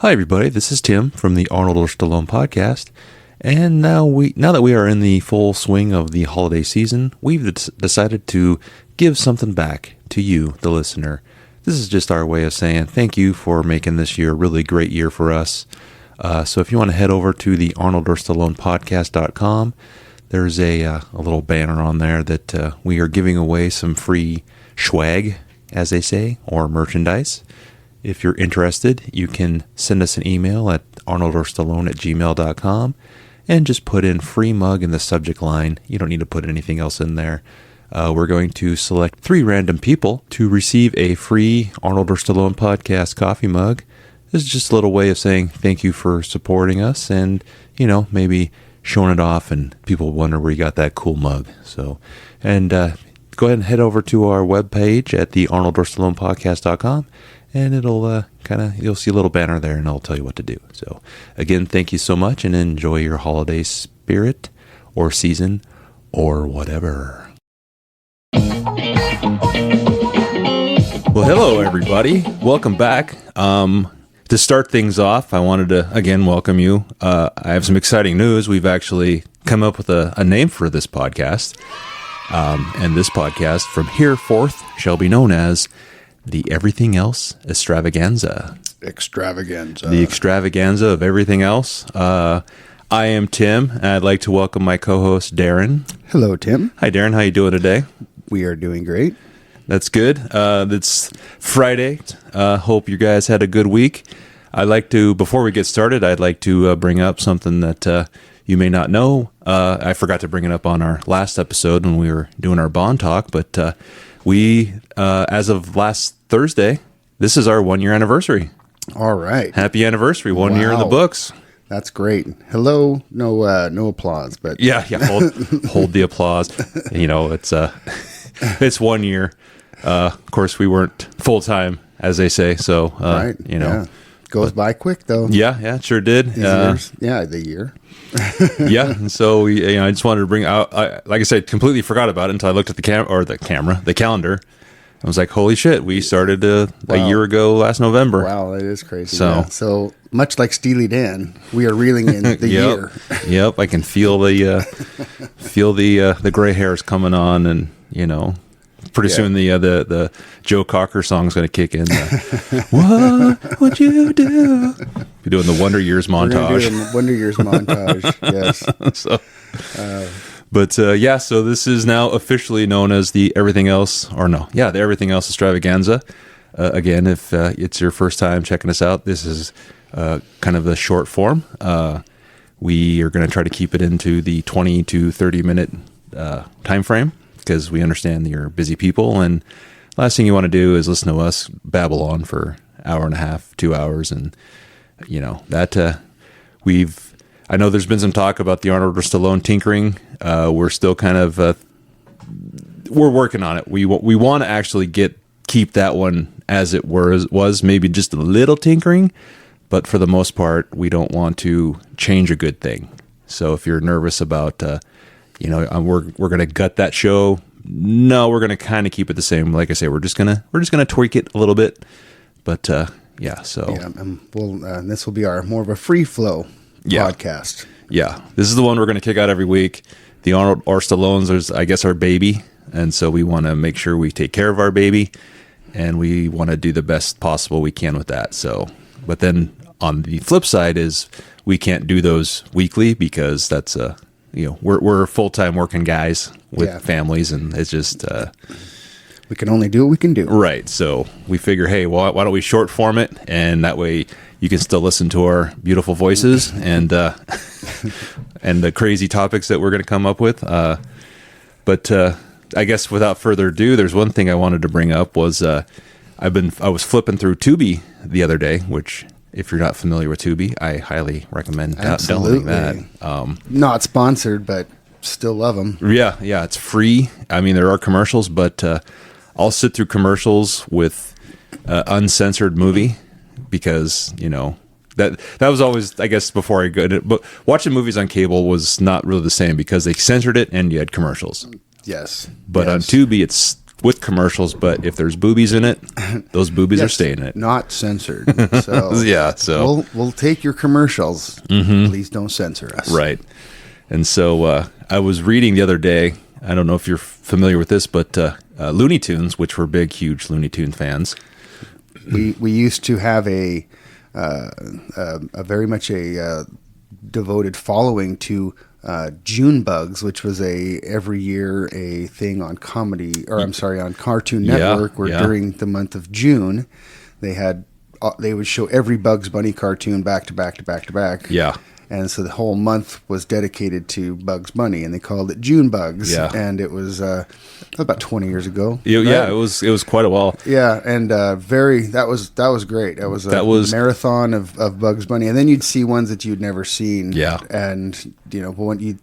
Hi, everybody. This is Tim from the Arnold or Stallone podcast. And now that we are in the full swing of the holiday season, we've decided to give something back to you, the listener. This is just our way of saying thank you for making this year a really great year for us. So if you want to head over to the Arnold or Stallone podcast.com, there's a little banner on there that we are giving away some free swag, as they say, or merchandise. If you're interested, you can send us an email at arnoldorstallone@gmail.com and just put in free mug in the subject line. You don't need to put anything else in there. We're going to select 3 random people to receive a free Arnold or Stallone podcast coffee mug. This is just a little way of saying thank you for supporting us and, maybe showing it off and people wonder where you got that cool mug. So, and go ahead and head over to our webpage at the arnoldorstallonepodcast.com and it'll you'll see a little banner there and I'll tell you what to do. So again, thank you so much and enjoy your holiday spirit or season or whatever. Well, hello everybody. Welcome back. To start things off, I wanted to again welcome you. I have some exciting news. We've actually come up with a name for this podcast. And this podcast from here forth shall be known as the Everything Else Extravaganza. Extravaganza. The extravaganza of everything else. I am Tim, and I'd like to welcome my co-host, Darren. Hello, Tim. Hi, Darren. How you doing today? We are doing great. That's good. It's Friday. Hope you guys had a good week. Before we get started, I'd like to bring up something that you may not know. I forgot to bring it up on our last episode when we were doing our Bond talk, but we, as of last Thursday, this is our 1-year anniversary. All right. Happy anniversary. 1 year in the books. That's great. Hello. No applause, but Yeah. Hold the applause. It's 1 year. Of course, we weren't full time, as they say. So, right. Goes by quick though. Yeah, it sure did. The year. Yeah, and so I just wanted to bring out. Like I said, completely forgot about it until I looked at the calendar. I was like, "Holy shit! We started a year ago last November." Wow, that is crazy. So much like Steely Dan, we are reeling in the year. Yep, I can feel the gray hairs coming on, and pretty soon the Joe Cocker song is going to kick in. What would you do? Be doing the Wonder Years montage. We're do the Wonder Years montage. Yes. So this is now officially known as the Everything Else, the Everything Else Extravaganza. Again, if it's your first time checking us out, this is kind of the short form. We are going to try to keep it into the 20 to 30 minute time frame, because we understand that you're busy people, and last thing you want to do is listen to us babble on for an hour and a half, 2 hours, and I know there's been some talk about the Arnold or Stallone tinkering. We're still kind of we're working on it. We want to actually keep that one as it was, maybe just a little tinkering, but for the most part, we don't want to change a good thing. So if you're nervous about we're going to gut that show. No, we're going to kind of keep it the same. Like I say, we're just going to tweak it a little bit. But this will be our more of a free flow podcast. Yeah, this is the one we're going to kick out every week. The Arnold or Stallones is, I guess, our baby, and so we want to make sure we take care of our baby, and we want to do the best possible we can with that. So, but then on the flip side is we can't do those weekly because that's we're full-time working guys with families, and it's just we can only do what we can do. Right. So we figure, hey, why don't we short form it, and that way you can still listen to our beautiful voices and and the crazy topics that we're going to come up with. But I guess without further ado, there's one thing I wanted to bring up was I was flipping through Tubi the other day, which, if you're not familiar with Tubi, I highly recommend downloading that. Not sponsored, but still love them. Yeah, it's free. I mean, there are commercials, but I'll sit through commercials with uncensored movie because, that was always, I guess, before I go to, but watching movies on cable was not really the same because they censored it and you had commercials. Yes. But on Tubi, it's with commercials, but if there's boobies in it, those boobies are staying in it. Not censored. So yeah, so we'll take your commercials. Please don't censor us. Right. And so I was reading the other day. I don't know if you're familiar with this, but Looney Tunes, which we're big, huge Looney Tune fans. We used to have a very much a devoted following to June Bugs, which was every year a thing on on Cartoon Network, where during the month of June they would show every Bugs Bunny cartoon back to back to back to back. Yeah. And so the whole month was dedicated to Bugs Bunny, and they called it June Bugs. Yeah. And it was about 20 years ago. Yeah, right? it was quite a while. Yeah, and that was great. That was a marathon of Bugs Bunny, and then you'd see ones that you'd never seen. Yeah. And when you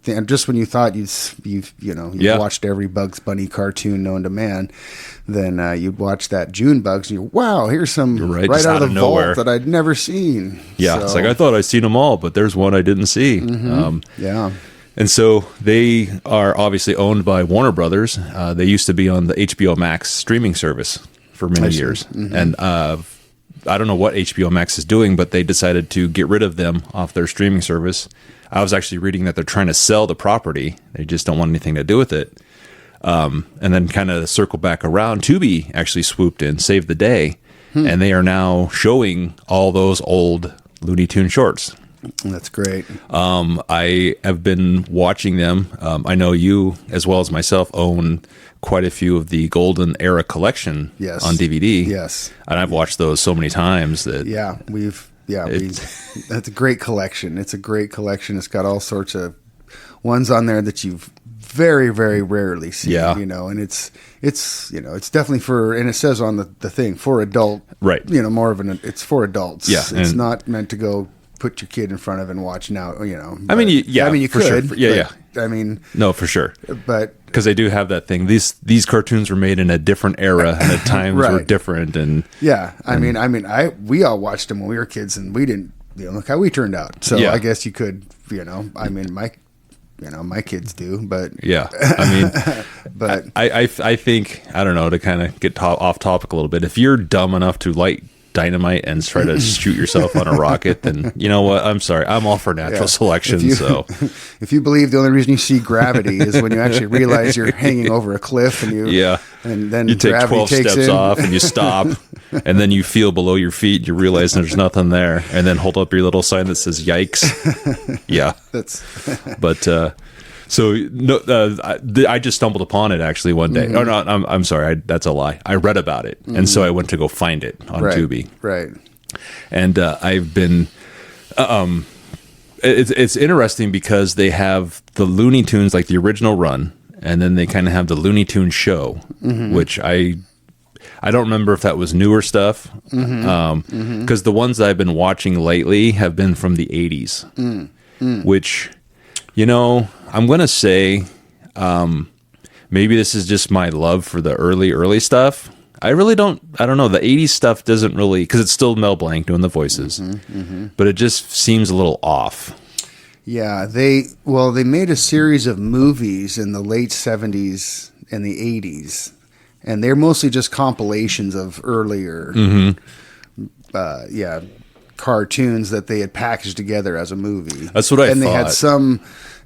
thought you'd watched every Bugs Bunny cartoon known to man, then you'd watch that June Bugs, and wow, here's some right out of the vault that I'd never seen. Yeah, so. It's like I thought I'd seen them all, but there's one I didn't see. Yeah. And so they are obviously owned by Warner Brothers. They used to be on the HBO Max streaming service for many years. And I don't know what HBO Max is doing, but they decided to get rid of them off their streaming service. I was actually reading that they're trying to sell the property. They just don't want anything to do with it. And then kind of circle back around, Tubi actually swooped in, saved the day, and they are now showing all those old Looney Tune shorts. That's great. I have been watching them. I know you, as well as myself, own quite a few of the Golden Era collection on DVD. Yes. And I've watched those so many times that... That's a great collection. It's a great collection. It's got all sorts of ones on there that you've very, very rarely seen. Yeah. And it's definitely and it says on the thing, for adult. Right. It's for adults. Yeah. It's not meant to go put your kid in front of and watch now, I mean, you could. Sure. Yeah. I mean, no, for sure. But because they do have that thing. These cartoons were made in a different era, and at times were different. And we all watched them when we were kids, and we didn't. Look how we turned out. So I guess you could. My kids do, but but I think, I don't know, to kind of get off topic a little bit. If you're dumb enough to light dynamite and try to shoot yourself on a rocket, then you know what? I'm sorry. I'm all for natural selection. If you believe the only reason you see gravity is when you actually realize you're hanging over a cliff and then you take 12 steps off and you stop and then you feel below your feet, you realize there's nothing there, and then hold up your little sign that says yikes. I just stumbled upon it actually one day. Oh no, I'm sorry, that's a lie. I read about it, and so I went to go find it on Tubi. Right. And I've been. It's interesting because they have the Looney Tunes, like the original run, and then they kind of have the Looney Tunes show, which I don't remember if that was newer stuff, because the ones that I've been watching lately have been from the 80s, which, I'm going to say maybe this is just my love for the early stuff. I don't know. The 80s stuff doesn't really, because it's still Mel Blanc doing the voices, but it just seems a little off. Yeah, they made a series of movies in the late 70s and the 80s, and they're mostly just compilations of earlier cartoons that they had packaged together as a movie. That's what I thought. And they had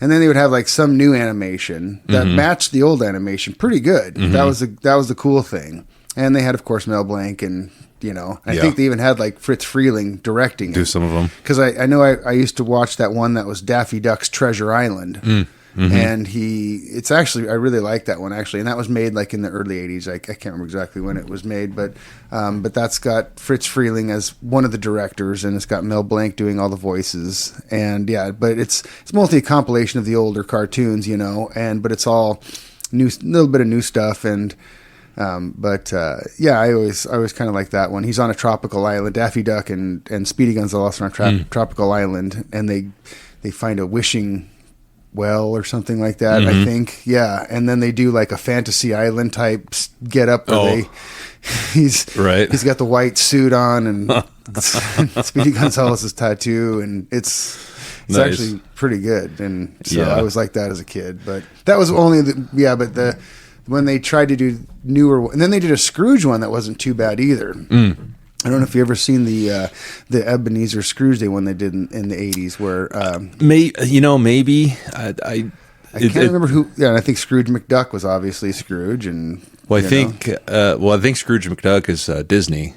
and then they would have like some new animation that matched the old animation pretty good. That was the cool thing. And they had, of course, Mel Blanc, and I think they even had like Fritz Freeling directing do some of them. Because I know I used to watch that one that was Daffy Duck's Treasure Island. And it's actually, I really like that one actually, and that was made like in the early 80s. I can't remember exactly when it was made, but that's got Fritz Freeling as one of the directors, and it's got Mel Blanc doing all the voices, and but it's mostly a compilation of the older cartoons, but it's all new, little bit of new stuff, and I always kind of like that one. He's on a tropical island, Daffy Duck and Speedy Gonzales on a tropical island, and they find a wishing well or something like that, I think. Yeah, and then they do like a fantasy island type get up where he's got the white suit on and Speedy Gonzales' tattoo, and it's nice. Actually pretty good, and so I always liked that as a kid. But that was only the when they tried to do newer, and then they did a Scrooge one that wasn't too bad either. I don't know if you ever seen the Ebenezer Scrooge Day one they did in the 80s, where maybe I can't remember who. Yeah, and I think Scrooge McDuck was obviously Scrooge, and I think Scrooge McDuck is Disney.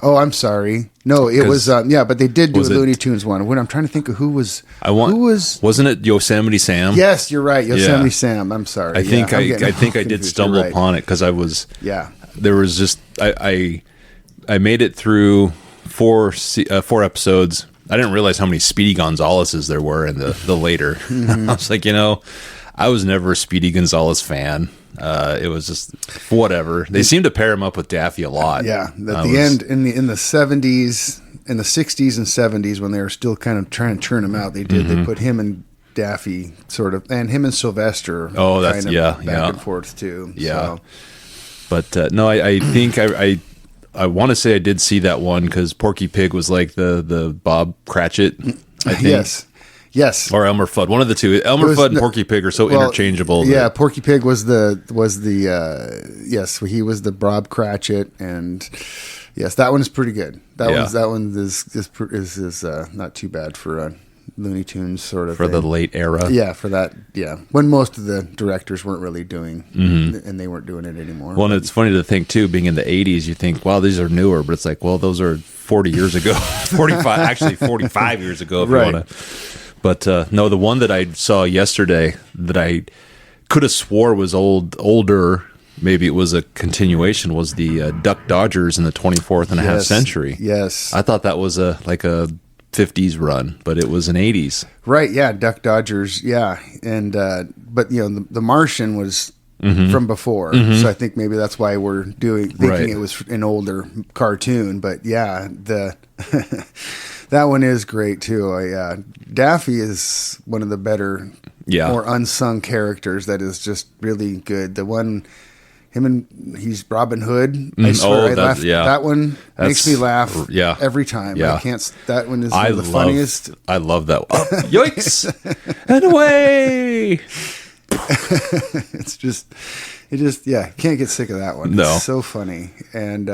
Oh, I'm sorry. No, it was but they did do a Looney Tunes one. When I'm trying to think of who was. Wasn't it Yosemite Sam? Yes, you're right, Yosemite Sam. I'm sorry. I think I did stumble upon it because I was. Yeah. There was just I made it through four episodes. I didn't realize how many Speedy Gonzaleses there were in the later. I was like, I was never a Speedy Gonzales fan. It was just whatever. They seemed to pair him up with Daffy a lot. Yeah, at the end in the 70s, in the 60s and 70s, when they were still kind of trying to churn him out, they did. They put him and Daffy sort of, and him and Sylvester. Oh, that's back and forth too. Yeah, so. But no, I think I want to say I did see that one because Porky Pig was like the Bob Cratchit. I think. Yes. Or Elmer Fudd. One of the two. Elmer Fudd and Porky Pig are so interchangeable. Yeah, Porky Pig was the he was the Bob Cratchit, and yes, that one is pretty good. That one is not too bad for Looney Tunes sort of for thing. The late era. Yeah, for that. Yeah, when most of the directors weren't really doing, and they weren't doing it anymore. Well, and it's funny to think too. Being in the 80s, you think, wow, these are newer, but it's like, well, those are 40 years ago, 45 years ago, if you want to. But no, the one that I saw yesterday that I could have swore was older, maybe it was a continuation, was the Duck Dodgers in the 24th and a half century. Yes. I thought that was like a 50s run, but it was an 80s. Right, yeah, Duck Dodgers, yeah. And but the Martian was from before. So I think maybe that's why we're thinking it was an older cartoon, but yeah, that one is great too. Daffy is one of the better, more unsung characters that is just really good. The one, he's Robin Hood. I swear, that one makes me laugh every time. Yeah. I can't. That one is one of the funniest. I love that one. Oh, yoinks! And away! Can't get sick of that one. No. It's so funny. And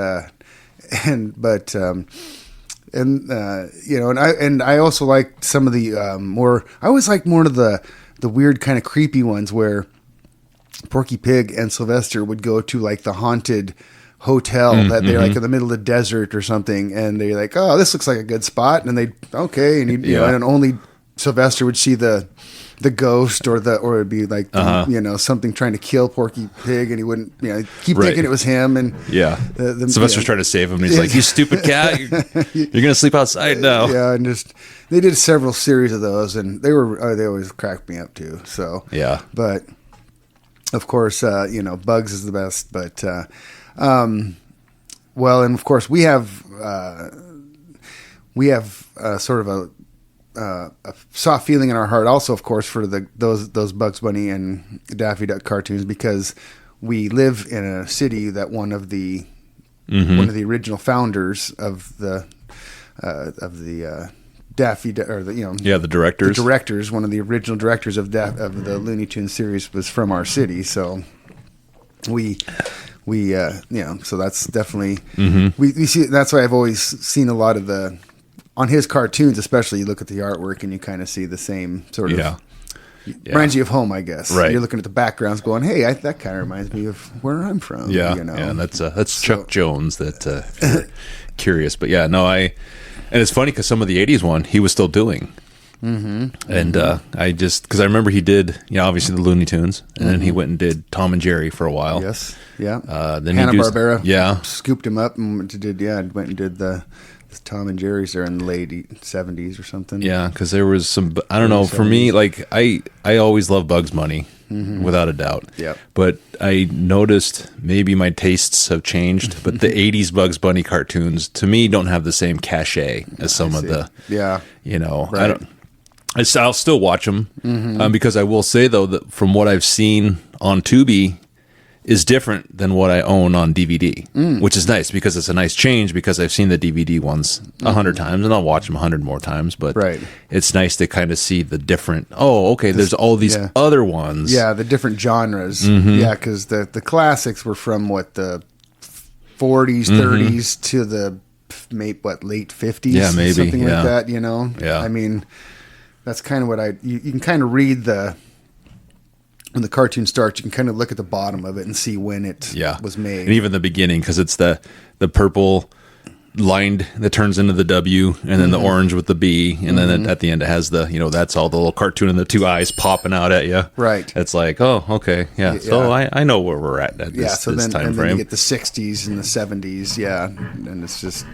I also like some of the more. I always like more of the weird kind of creepy ones where Porky Pig and Sylvester would go to like the haunted hotel that they're like in the middle of the desert or something, and they're like, oh, this looks like a good spot, and and only Sylvester would see the ghost or it'd be like something trying to kill Porky Pig, and he wouldn't keep thinking it was him, and Sylvester's trying to save him, and he's like, you stupid cat, you're gonna sleep outside now. And just they did several series of those, and they always cracked me up too. So but of course Bugs is the best, but and of course we have sort of a soft feeling in our heart also, of course, for those Bugs Bunny and Daffy Duck cartoons, because we live in a city that one of the original founders of the Daffy or the directors, one of the original directors of the Looney Tunes series was from our city, so we so that's definitely we see. That's why I've always seen a lot of on his cartoons, especially, you look at the artwork and you kind of see the same sort of reminds you of home, I guess. Right. You're looking at the backgrounds going, hey, that kind of reminds me of where I'm from. Yeah. And that's Chuck Jones that curious. But and it's funny because some of the 80s one he was still doing. And I just, because I remember he did, obviously the Looney Tunes, and then he went and did Tom and Jerry for a while. Yes. Yeah. Then Hanna-Barbera scooped him up and went and did the Tom and Jerry's there in the late 70s or something. Yeah, because there was some, I don't know, 70s. For me, like, I always loved Bugs Bunny, without a doubt. Yeah. But I noticed maybe my tastes have changed, but the 80s Bugs Bunny cartoons, to me, don't have the same cachet as some of the, right. I'll still watch them, because I will say, though, that from what I've seen on Tubi, is different than what I own on DVD, which is nice because it's a nice change because I've seen the DVD ones 100 times and I'll watch them 100 more times. But it's nice to kind of see the different, there's all these other ones. Yeah, the different genres. Yeah, because the classics were from the 40s, 30s to the late 50s? Yeah, maybe. Something like that, you know? Yeah. I mean, that's kind of what you can kind of read when the cartoon starts, you can kind of look at the bottom of it and see when it was made. And even the beginning, because it's the purple lined that turns into the W, and then the orange with the B, and then at the end it has that's all the little cartoon and the two eyes popping out at you. Right. It's like, oh, okay, yeah. So I know where we're at this, so this then, time and frame. Then you get the 60s and the 70s, and it's just,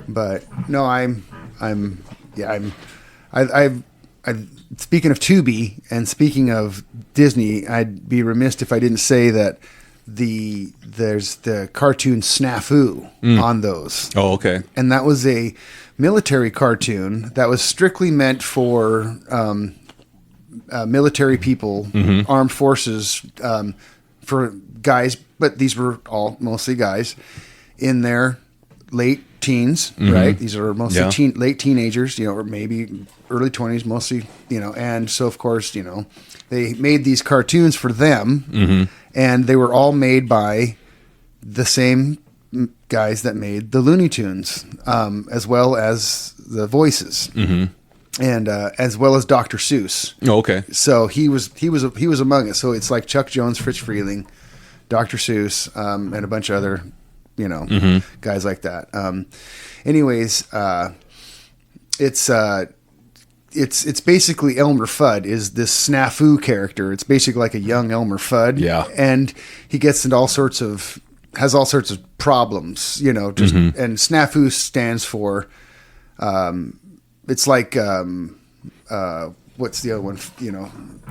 but no, I've speaking of Tubi and speaking of Disney, I'd be remiss if I didn't say that there's the cartoon Snafu on those. Oh, okay. And that was a military cartoon that was strictly meant for military people, armed forces, for guys, but these were all mostly guys in their late teens, right? These are mostly late teenagers, or maybe early 20s, mostly, and so of course, they made these cartoons for them, and they were all made by the same guys that made the Looney Tunes, as well as the voices, and as well as Dr. Seuss. Oh, okay. So he was among us. So it's like Chuck Jones, Fritz Freeling, Dr. Seuss, and a bunch of other guys like that. Anyways, it's basically Elmer Fudd is this Snafu character. It's basically like a young Elmer Fudd. Yeah. And he gets into all sorts of problems, and Snafu stands for, it's like, what's the other one?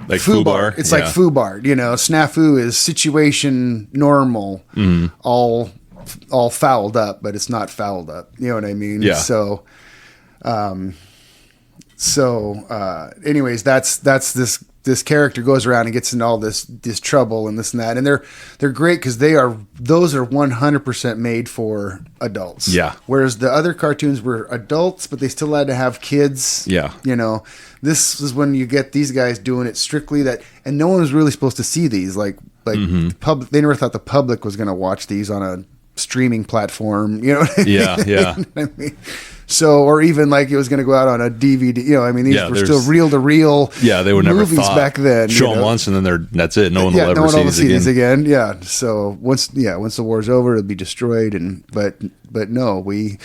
Like FUBAR. It's like FUBAR. Snafu is situation normal, all fouled up, but it's not fouled up. You know what I mean? Yeah. So, anyways, that's this character goes around and gets into all this trouble and this and that, and they're great because those are 100% made for adults. Yeah. Whereas the other cartoons were adults, but they still had to have kids. Yeah. This is when you get these guys doing it strictly and no one was really supposed to see these. Like the public, they never thought the public was going to watch these on a streaming platform. You know what I mean? Yeah. I mean, so, or even like it was going to go out on a DVD. These were still reel to reel. Yeah, they were never movies back then. Show them once, and then that's it. No one will ever see these again. Yeah. So once the war's over, it'll be destroyed. But no, we've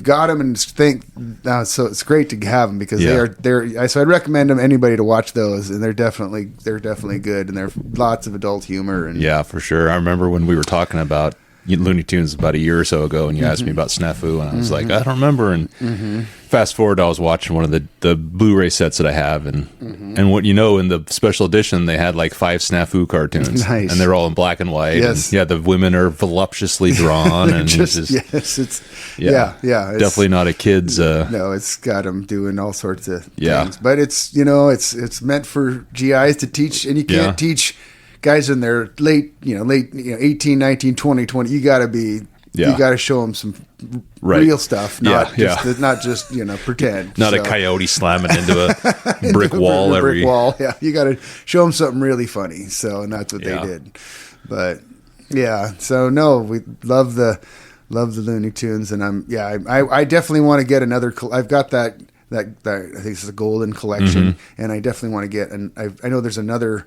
got them, and so it's great to have them because they're. So I'd recommend them anybody to watch those, and they're definitely good, and they're lots of adult humor. And yeah, for sure. I remember when we were talking about Looney Tunes about a year or so ago, and you asked me about Snafu, and I was like, I don't remember. And fast forward, I was watching one of the Blu-ray sets that I have, and in the special edition they had like 5 Snafu cartoons, nice. And they're all in black and white. Yes. And, the women are voluptuously drawn, and it's definitely not a kid's. No, it's got them doing all sorts of things, but it's it's meant for GIs to teach, and you can't teach guys in their late 18, 19, 20. You got to show them some real stuff, not just pretend. Not a coyote slamming into a brick wall brick wall. Yeah, you got to show them something really funny. So, and that's what they did. But so no, we love the Looney Tunes, and I definitely want to get another. I've got that I think it's a golden collection, and I definitely want to get. And I know there's another,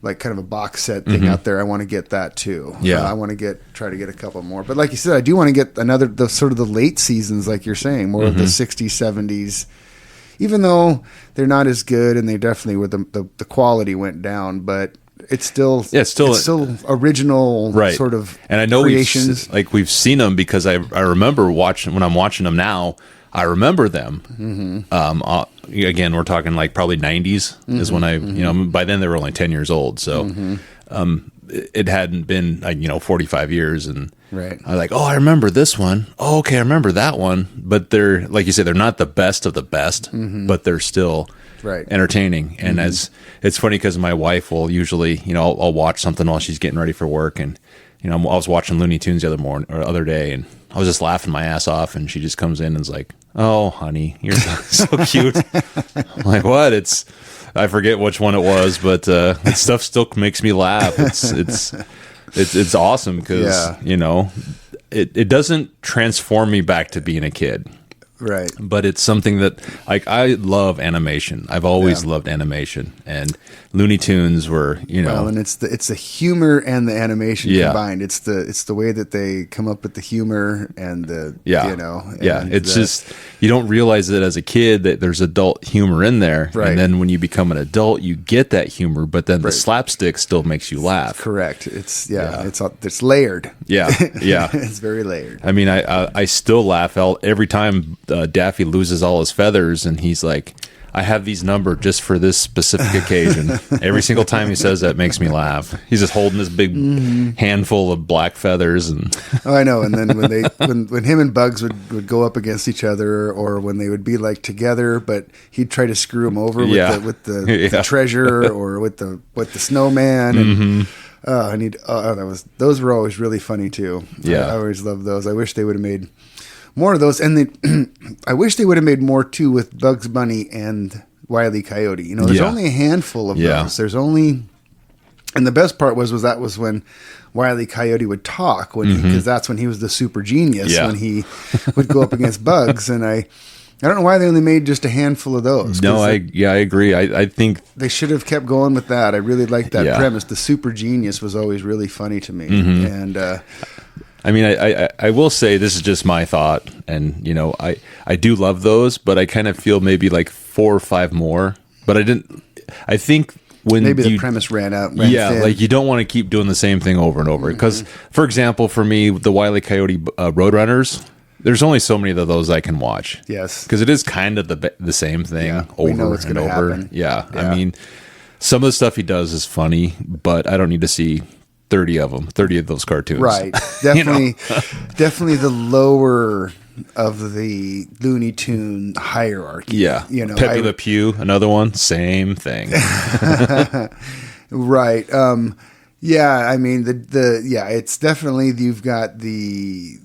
like kind of a box set thing out there. I want to get that too. Yeah. I want to try to get a couple more. But like you said, I do want to get the sort of the late seasons, like you're saying, more of the 60s, 70s, even though they're not as good, and they definitely were the quality went down, but it's still original sort of and I know creations. we've seen them because I remember when I'm watching them now, I remember them. Again, we're talking like probably 90s is when I, by then they were only 10 years old. So it hadn't been, 45 years. And I was like, oh, I remember this one. Oh, okay, I remember that one. But they're, like you said, they're not the best of the best, but they're still, Right. entertaining. And as it's funny because my wife will usually, I'll watch something while she's getting ready for work, and I was watching Looney Tunes the other day, and I was just laughing my ass off, and she just comes in and is like, "Oh, honey, you're so cute." I'm like, what? I forget which one it was, but that stuff still makes me laugh. It's awesome because it doesn't transform me back to being a kid. Right. But it's something that I love animation. I've always loved animation, and Looney Tunes were, Well, and it's the humor and the animation combined. It's the way that they come up with the humor and the it's just you don't realize it as a kid that there's adult humor in there, right. And then when you become an adult, you get that humor, but then the slapstick still makes you laugh. Correct. It's layered. Yeah, yeah. It's very layered. I mean, I still laugh every time Daffy loses all his feathers, and he's like, "I have these numbered just for this specific occasion." Every single time he says that makes me laugh. He's just holding this big handful of black feathers, and oh, I know. And then when him and Bugs would go up against each other, or when they would be like together, but he'd try to screw him over with the treasure or with the snowman. And those were always really funny too. Yeah, I always loved those. I wish they would have made more of those, and I wish they would have made more too with Bugs Bunny and Wile E. Coyote. There's only a handful of those. There's only, and the best part was when Wile E. Coyote would talk, because that's when he was the super genius, when he would go up against Bugs. And I don't know why they only made just a handful of those. No, I agree. I think they should have kept going with that. I really liked that premise. The super genius was always really funny to me, and. I mean, I will say this is just my thought, and I do love those, but I kind of feel maybe like 4 or 5 more. But I think when maybe the premise ran thin. Like you don't want to keep doing the same thing over and over. Because, for example, for me, the Wile E. Coyote Roadrunners, there's only so many of those I can watch. Yes, because it is kind of the same thing over and over. Happen. Yeah, I mean, some of the stuff he does is funny, but I don't need to see 30 of those cartoons. Right. Definitely definitely the lower of the Looney Tune hierarchy. Yeah. Pepe Le Pew, another one, same thing. Right. I mean it's definitely, you've got the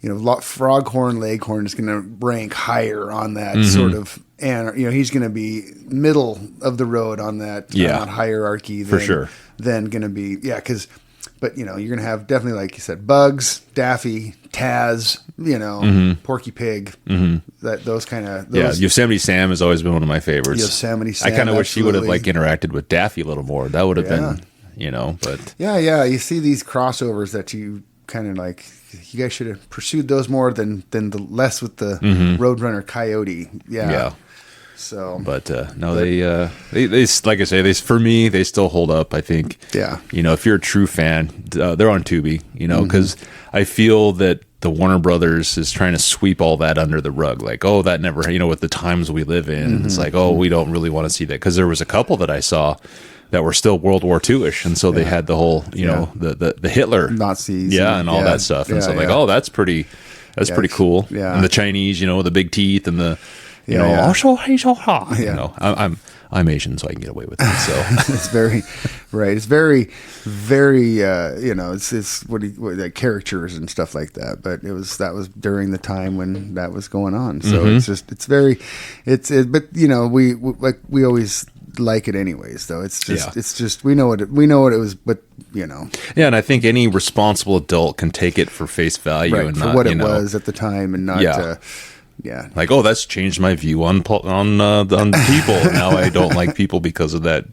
Froghorn Leghorn is going to rank higher on that sort of, and he's going to be middle of the road on that hierarchy for sure. Then going to be but you're going to have definitely, like you said, Bugs, Daffy, Taz, Porky Pig, those kind of Yosemite Sam has always been one of my favorites. Yosemite Sam, I kind of wish he would have interacted with Daffy a little more. That would have been but you see these crossovers that you kind of like. You guys should have pursued those more than the less with the Roadrunner Coyote. Yeah. So, but no, they like I say, for me, they still hold up. I think. Yeah. If you're a true fan, they're on Tubi. Because I feel that the Warner Brothers is trying to sweep all that under the rug. Like, oh, that never. With the times we live in, it's like, oh, we don't really want to see that. Because there was a couple that I saw that were still World War II-ish, and so they had the whole, the Hitler Nazis, and all that stuff, and so I'm like, oh, that's pretty cool. Yeah, and the Chinese, the big teeth, and the, I'm Asian, so I can get away with it. So it's very right. It's very, very, it's what caricatures and stuff like that. But that was during the time when that was going on. So but we always like it anyways, though. It's just we know what it was, but yeah, and I think any responsible adult can take it for face value, right, and for not what it was at the time, and not like, oh, that's changed my view on people. Now I don't like people because of that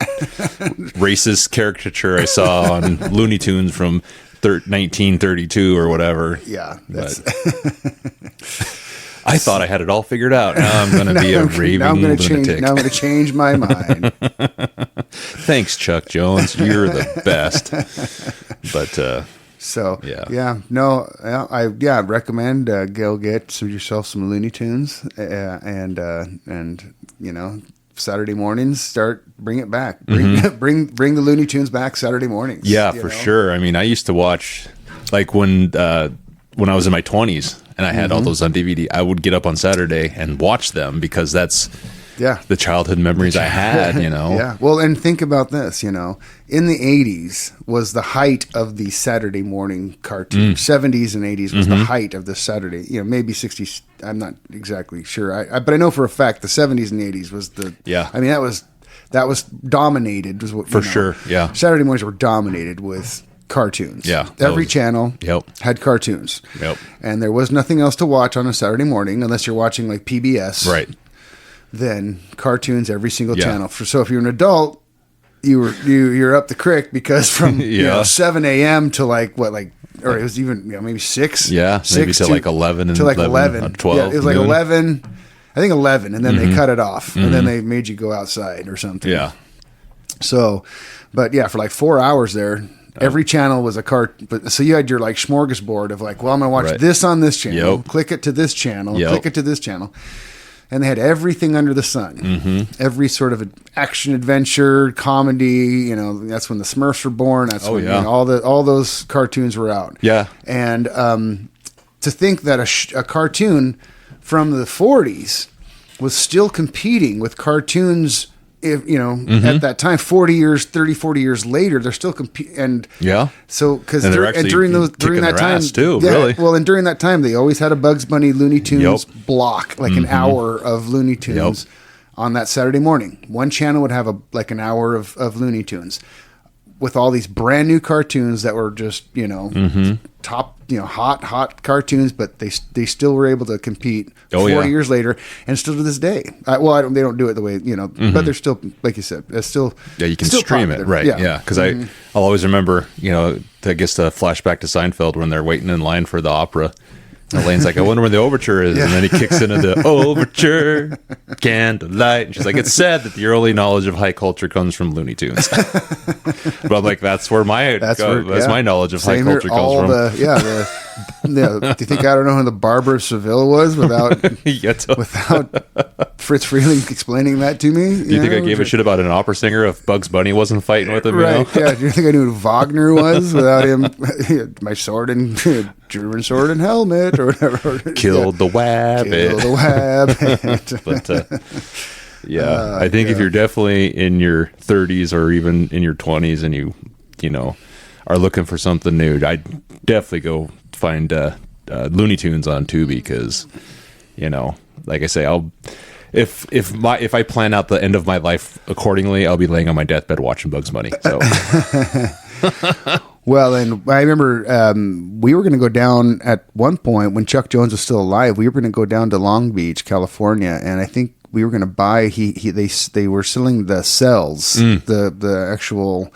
racist caricature I saw on Looney Tunes from 1932 or whatever. Yeah, that's. I thought I had it all figured out. Now I'm going to be a raving lunatic. Now I'm going to change my mind. Thanks, Chuck Jones. You're the best. But I recommend go get yourself some Looney Tunes and Saturday mornings bring it back. Bring the Looney Tunes back Saturday mornings. Yeah, for sure. I mean, I used to watch like when I was in my 20s. And I had all those on DVD. I would get up on Saturday and watch them because that's the childhood memories I had, you know. Yeah. Well, and think about this, you know, in the 80s was the height of the Saturday morning cartoon. 70s and 80s was the height of the Saturday, you know, maybe 60s. I'm not exactly sure. But I know for a fact the 70s and 80s was the, I mean, that was dominated. Was what, for sure. Yeah. Saturday mornings were dominated with cartoons. Yeah. Every channel had cartoons. Yep. And there was nothing else to watch on a Saturday morning unless you're watching like PBS. Right. Then cartoons every single channel. So if you're an adult, you're up the creek because from you know, 7 a.m. to like or it was even maybe 6. Yeah, 6 maybe to like 11 and to like 11 12. Yeah, it was like 11. I think 11, and then they cut it off, and then they made you go outside or something. Yeah. So, but yeah, for like 4 hours there. Every channel was a but so you had your like smorgasbord of like, well, I'm going to watch this on this channel, click it to this channel, click it to this channel. And they had everything under the sun. Every sort of action adventure, comedy, you know, that's when the Smurfs were born. That's when you know, all those cartoons were out. Yeah. And to think that a cartoon from the 40s was still competing with cartoons, if, you know, at that time, 30, 40 years later, they're still competing. And so, because during that time, too, really. Well, and during that time, they always had a Bugs Bunny Looney Tunes block, like an hour of Looney Tunes on that Saturday morning. One channel would have an hour of Looney Tunes with all these brand new cartoons that were just, you know, top, you know, hot cartoons, but they still were able to compete 4 years later, and still to this day. They don't do it the way, you know, but they're still, like you said, it's still you can stream popular. it, right? Yeah, because I'll always remember, you know, I guess the flashback to Seinfeld when they're waiting in line for the opera. And Elaine's like, I wonder where the overture is. And then he kicks into the overture, candlelight. And she's like, it's sad that your only knowledge of high culture comes from Looney Tunes. But I'm like, that's where my knowledge of high culture comes from. Do you think I don't know who the Barber of Seville was without Fritz Freeling explaining that to me? Do you think I gave a shit about an opera singer if Bugs Bunny wasn't fighting with him? Right. You know? Yeah. Do you think I knew who Wagner was without him? My sword and German sword and helmet or whatever. Killed the wabbit. But I think if you're definitely in your 30s or even in your 20s and you know are looking for something new, I'd definitely go find Looney Tunes on Tubi, because you know, like I say, if I plan out the end of my life accordingly, I'll be laying on my deathbed watching Bugs Bunny. So. Well, and I remember we were going to go down at one point when Chuck Jones was still alive. We were going to go down to Long Beach, California, and I think we were going to buy. They were selling the cells, the actual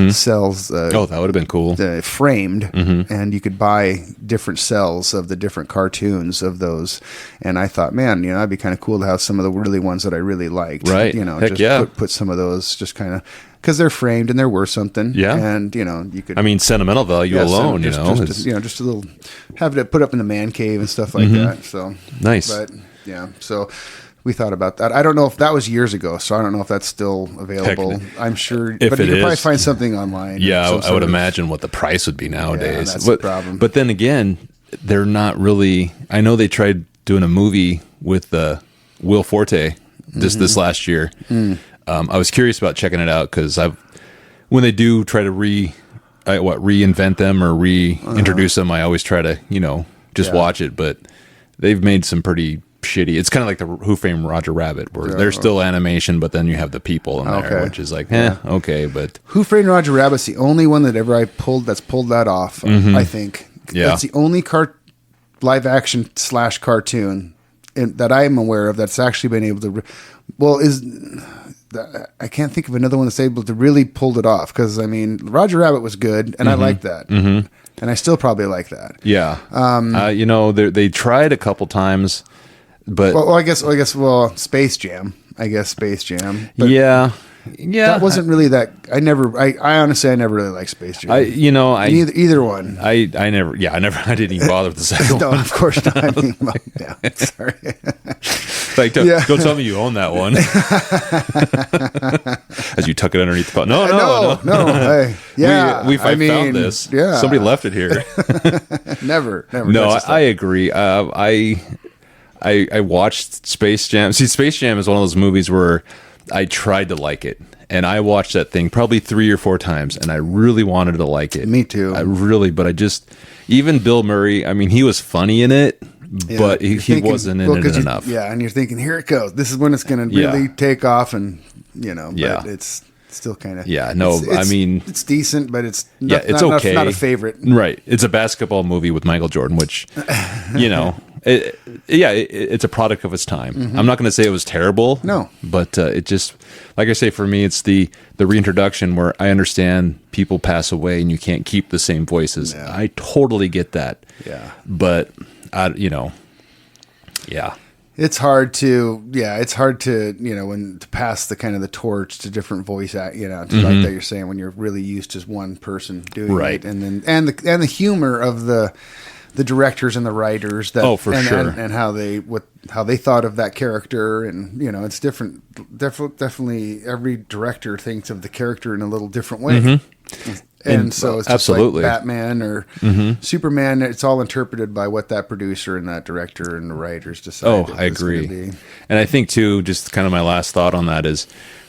cells. That would have been cool. Framed, and you could buy different cells of the different cartoons of those. And I thought, man, you know, that'd be kind of cool to have some of the really ones that I really liked. Right? You know, Heck put some of those just kind of. Because they're framed and they're worth something. Yeah. And, you know, you could. I mean, sentimental value alone, just a little. Have it put up in the man cave and stuff like that. So. Nice. But, yeah. So we thought about that. I don't know if that was years ago. So I don't know if that's still available. I'm sure. But you could probably find something online. Yeah. I would imagine what the price would be nowadays. Yeah, that's the problem. But then again, they're not really. I know they tried doing a movie with Will Forte this last year. I was curious about checking it out because when they do try to reinvent them or reintroduce them, I always try to, you know, just watch it. But they've made some pretty shitty. It's kind of like the Who Framed Roger Rabbit, where there's still animation, but then you have the people in there, which is like, okay. But Who Framed Roger Rabbit's the only one that ever pulled that off. I think that's the only live action / cartoon that I am aware of that's actually been able to. I can't think of another one that's able to really pull it off, because I mean, Roger Rabbit was good, and I liked that, and I still probably like that. Yeah, you know, they tried a couple times, but I guess Space Jam. But yeah. That wasn't really that. I honestly never really liked Space Jam. Either one. I never. I didn't even bother with the second no, one. of course not. I mean, sorry. Like, don't tell me you own that one. As you tuck it underneath the pot. No. Hey, yeah, I found this. Yeah, somebody left it here. Never. No, I agree. I watched Space Jam. See, Space Jam is one of those movies where I tried to like it, and I watched that thing probably 3 or 4 times, and I really wanted to like it. Me too. But I just, even Bill Murray, I mean, he was funny in it, but he wasn't in it enough. Yeah, and you're thinking, here it goes. This is when it's going to really take off, and but it's still kind of I mean, it's decent, but it's it's okay. Not a favorite, right? It's a basketball movie with Michael Jordan, which it's a product of its time. Mm-hmm. I'm not going to say it was terrible, no, but it just, like I say, for me, it's the reintroduction where I understand people pass away and you can't keep the same voices. Yeah. I totally get that. Yeah, but It's hard to when to pass the kind of the torch to different voice act, to like that you're saying, when you're really used to one person doing it, and then and the humor of the directors and the writers and how they thought of that character, and it's different. Definitely every director thinks of the character in a little different way. Mm-hmm. And so it's just absolutely like Batman or Superman. It's all interpreted by what that producer and that director and the writers decide. Oh, I agree. And I think too, just kind of my last thought on that is,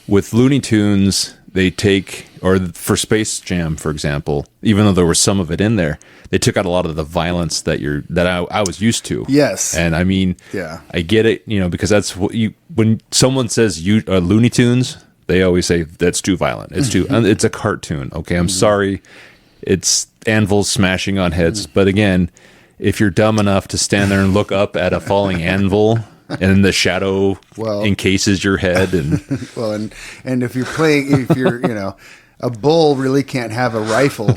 with Looney Tunes, they take, or for Space Jam, for example, even though there was some of it in there, they took out a lot of the violence that I was used to. Yes. And I mean, I get it, because that's what when someone says Looney Tunes, they always say that's too violent. It's too. It's a cartoon. Okay, I'm sorry. It's anvils smashing on heads. But again, if you're dumb enough to stand there and look up at a falling anvil and the shadow encases your head, and and if you're a bull really can't have a rifle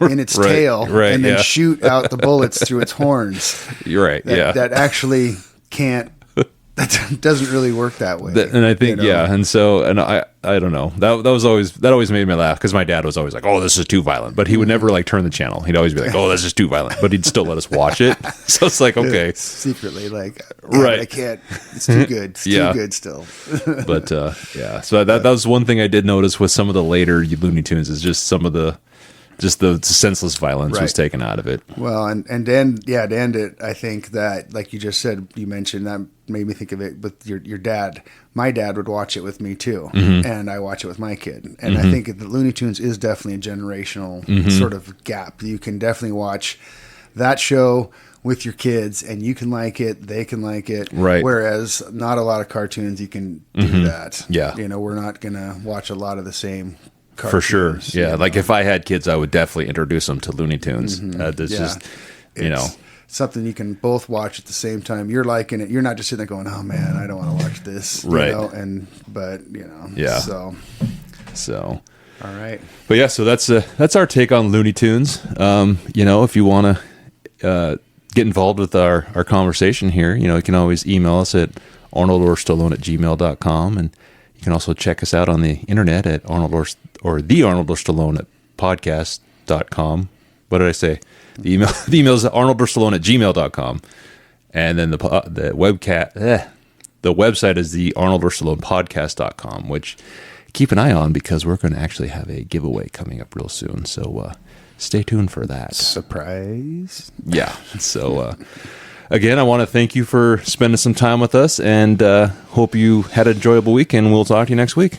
in its tail and then shoot out the bullets through its horns. You're right. That actually can't. That doesn't really work that way. And I think, and so, and I don't know. That always made me laugh, because my dad was always like, "Oh, this is too violent," but he would never like turn the channel. He'd always be like, "Oh, this is too violent," but he'd still let us watch it. So it's like, okay, secretly, like, right? I can't. It's too good. It's too good still. But so that was one thing I did notice with some of the later Looney Tunes, is just some of the senseless violence was taken out of it. Well, and then to end it, I think that, like you just said, you mentioned that made me think of it with your dad. My dad would watch it with me too, and I watch it with my kid. And I think that Looney Tunes is definitely a generational sort of gap. You can definitely watch that show with your kids, and you can like it, they can like it. Right. Whereas not a lot of cartoons you can do that. Yeah. We're not gonna watch a lot of the same cartoons. For sure. Yeah. Like if I had kids, I would definitely introduce them to Looney Tunes. It's something you can both watch at the same time. You're liking it. You're not just sitting there going, "Oh man, I don't want to watch this." Right. Yeah. So. All right. But so that's our take on Looney Tunes. If you want to get involved with our conversation here, you can always email us at arnoldorstallone@gmail.com, and you can also check us out on the internet at the Arnold or Stallone at podcast.com. What did I say? The email is arnoldorstallone@gmail.com, and then the website is the arnoldorstallonepodcast.com, which keep an eye on, because we're going to actually have a giveaway coming up real soon. So stay tuned for that. Surprise. Yeah. So again, I want to thank you for spending some time with us, and hope you had an enjoyable week, and we'll talk to you next week.